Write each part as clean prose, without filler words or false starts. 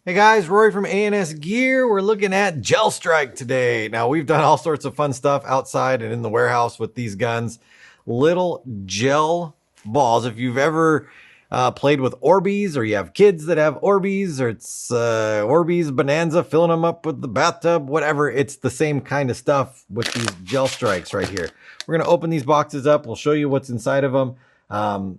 Hey guys, Rory from A&S Gear. We're looking at GelStrike today. Now, we've done all sorts of fun stuff outside and in the warehouse with these guns. Little gel balls. If you've ever played with Orbeez, or you have kids that have Orbeez, or it's Orbeez Bonanza, filling them up with the bathtub, whatever, it's the same kind of stuff with these GelStrikes right here. We're going to open these boxes up. We'll show you what's inside of them.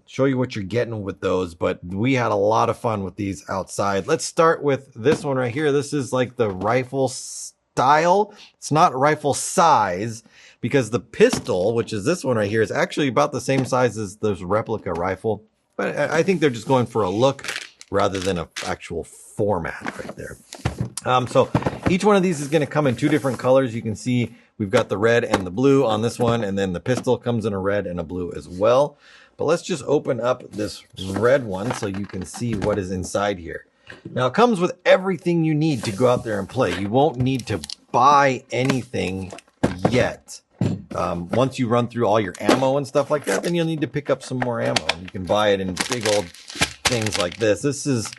Show you what you're getting with those, but we had a lot of fun with these outside. Let's start with this one right here. This is like the rifle style. It's not rifle size because the pistol, which is this one right here, is actually about the same size as this replica rifle, but I think they're just going for a look rather than an actual format right there. So each one of these is going to come in two different colors. You can see we've got the red and the blue on this one, and then the pistol comes in a red and a blue as well. But let's just open up this red one so you can see what is inside here. Now, it comes with everything you need to go out there and play. You won't need to buy anything yet. Once you run through all your ammo and stuff like that, then you'll need to pick up some more ammo. You can buy it in big old things like this. This is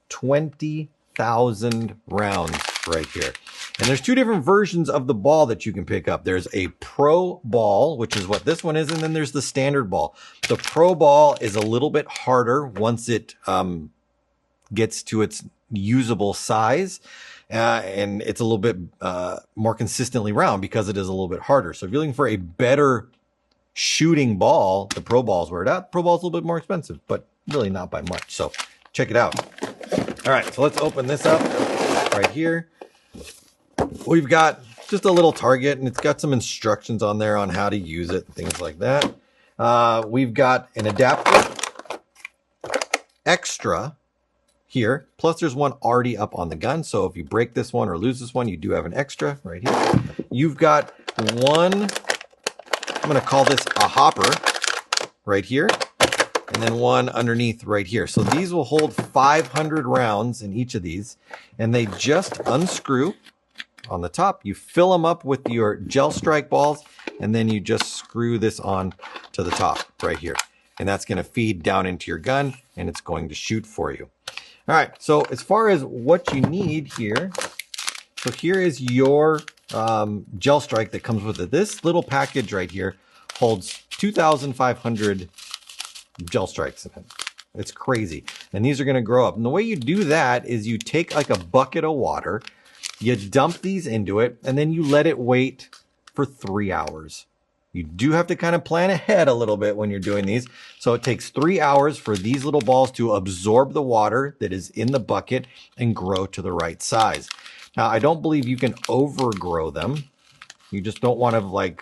20,000 rounds right here. And there's two different versions of the ball that you can pick up. There's a pro ball, which is what this one is, and then there's the standard ball. The pro ball is a little bit harder once it gets to its usable size, and it's a little bit more consistently round because it is a little bit harder. So if you're looking for a better shooting ball, the pro ball is where it's at. Pro ball is a little bit more expensive, but really not by much. So check it out. All right, so let's open this up right here. We've got just a little target, and it's got some instructions on there on how to use it, things like that. We've got an adapter extra here, plus there's one already up on the gun. So if you break this one or lose this one, you do have an extra right here. You've got one, I'm going to call this a hopper right here, and then one underneath right here. So these will hold 500 rounds in each of these, and they just unscrew on the top. You fill them up with your GelStrike balls, and then you just screw this on to the top right here. And that's going to feed down into your gun, and it's going to shoot for you. All right, so as far as what you need here, so here is your GelStrike that comes with it. This little package right here holds 2,500 GelStrikes in it. It's crazy. And these are going to grow up. And the way you do that is you take like a bucket of water, you dump these into it, and then you let it wait for 3 hours. You do have to kind of plan ahead a little bit when you're doing these. So it takes 3 hours for these little balls to absorb the water that is in the bucket and grow to the right size. Now, I don't believe you can overgrow them. You just don't want to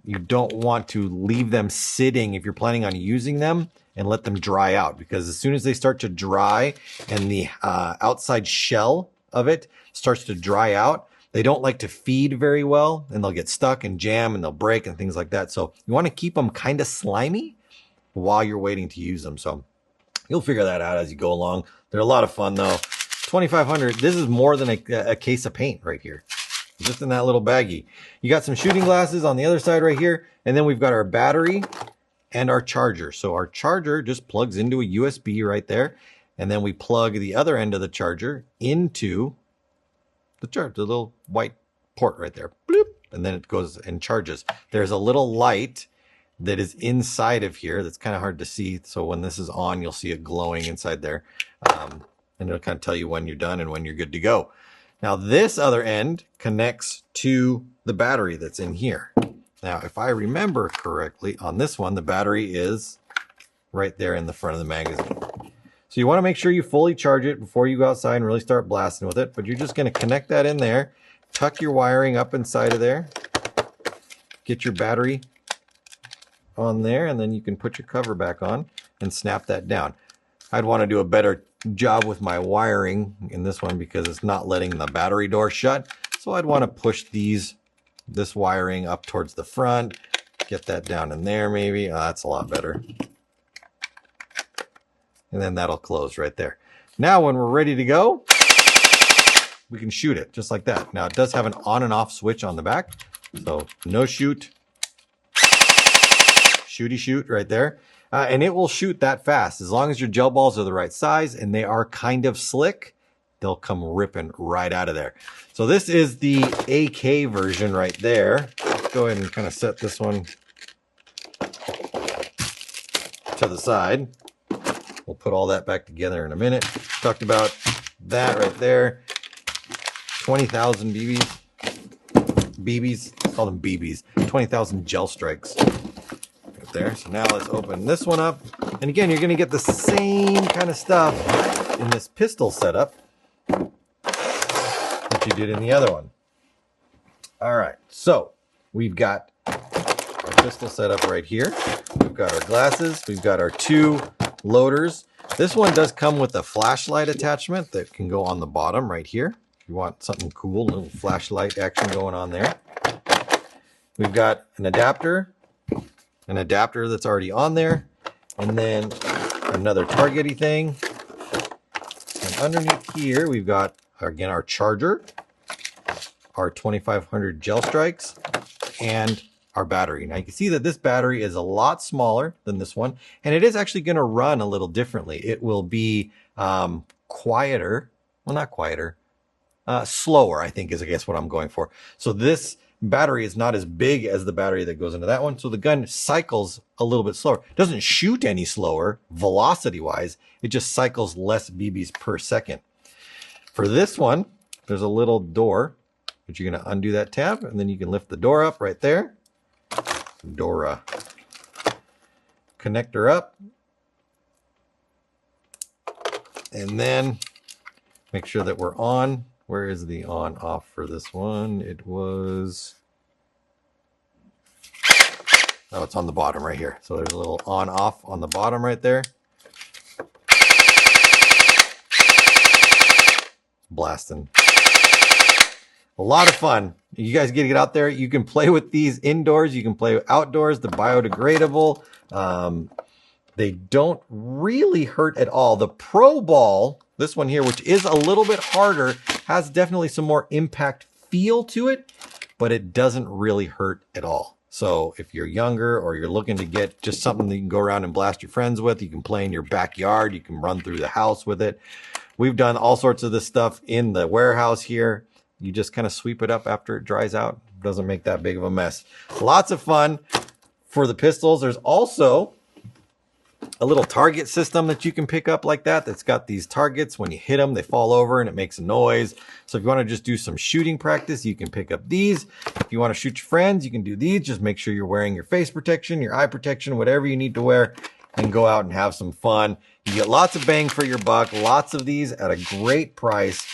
you don't want to leave them sitting if you're planning on using them and let them dry out, because as soon as they start to dry and the outside shell of it starts to dry out, they don't like to feed very well, and they'll get stuck and jam and they'll break and things like that. So you want to keep them kind of slimy while you're waiting to use them. So you'll figure that out as you go along. They're a lot of fun though. 2,500, this is more than a case of paint right here, just in that little baggie. You got some shooting glasses on the other side right here, and then we've got our battery and our charger. So our charger just plugs into a USB right there, and then we plug the other end of the charger into the charger, the little white port right there. Bloop, and then it goes and charges. There's a little light that is inside of here that's kind of hard to see. So when this is on, you'll see it glowing inside there. And it'll kind of tell you when you're done and when you're good to go. Now this other end connects to the battery that's in here. Now, if I remember correctly, on this one, the battery is right there in the front of the magazine. So you want to make sure you fully charge it before you go outside and really start blasting with it. But you're just going to connect that in there, tuck your wiring up inside of there, get your battery on there, and then you can put your cover back on and snap that down. I'd want to do a better job with my wiring in this one because it's not letting the battery door shut. So I'd want to push this wiring up towards the front, get that down in there maybe. Oh, that's a lot better. And then that'll close right there. Now when we're ready to go, we can shoot it just like that. Now it does have an on and off switch on the back. So no shoot, shooty shoot right there. And it will shoot that fast. As long as your gel balls are the right size and they are kind of slick, they'll come ripping right out of there. So this is the AK version right there. Let's go ahead and kind of set this one to the side. We'll put all that back together in a minute. Talked about that right there. 20,000 BBs. BBs, call them BBs. 20,000 GelStrikes right there. So now let's open this one up. And again, you're going to get the same kind of stuff in this pistol setup that you did in the other one. All right, so we've got our pistol setup right here. We've got our glasses. We've got our 2 loaders. This one does come with a flashlight attachment that can go on the bottom right here. If you want something cool, a little flashlight action going on there. We've got an adapter that's already on there, and then another targety thing. And underneath here, we've got, again, our charger, our 2500 GelStrikes, and our battery. Now you can see that this battery is a lot smaller than this one, and it is actually going to run a little differently. It will be quieter. Well, not quieter. Slower, I think, is I guess what I'm going for. So this battery is not as big as the battery that goes into that one. So the gun cycles a little bit slower. It doesn't shoot any slower velocity wise. It just cycles less BBs per second. For this one, there's a little door, but you're going to undo that tab, and then you can lift the door up right there. Dora. Connector up. And then make sure that we're on. Where is the on off for this one? It was, oh, it's on the bottom right here. So there's a little on off on the bottom right there. Blasting. A lot of fun. You guys get to get out there. You can play with these indoors. You can play outdoors. The biodegradable. They don't really hurt at all. The Pro Ball, this one here, which is a little bit harder, has definitely some more impact feel to it, but it doesn't really hurt at all. So if you're younger or you're looking to get just something that you can go around and blast your friends with, you can play in your backyard, you can run through the house with it. We've done all sorts of this stuff in the warehouse here. You just kind of sweep it up after it dries out. It doesn't make that big of a mess. Lots of fun for the pistols. There's also a little target system that you can pick up like that. That's got these targets. When you hit them, they fall over and it makes a noise. So if you want to just do some shooting practice, you can pick up these. If you want to shoot your friends, you can do these. Just make sure you're wearing your face protection, your eye protection, whatever you need to wear, and go out and have some fun. You get lots of bang for your buck. Lots of these at a great price.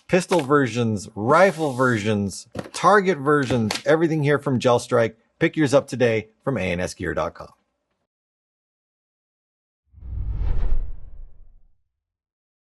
Pistol versions, rifle versions, target versions, everything here from GelStrike. Pick yours up today from ansgear.com.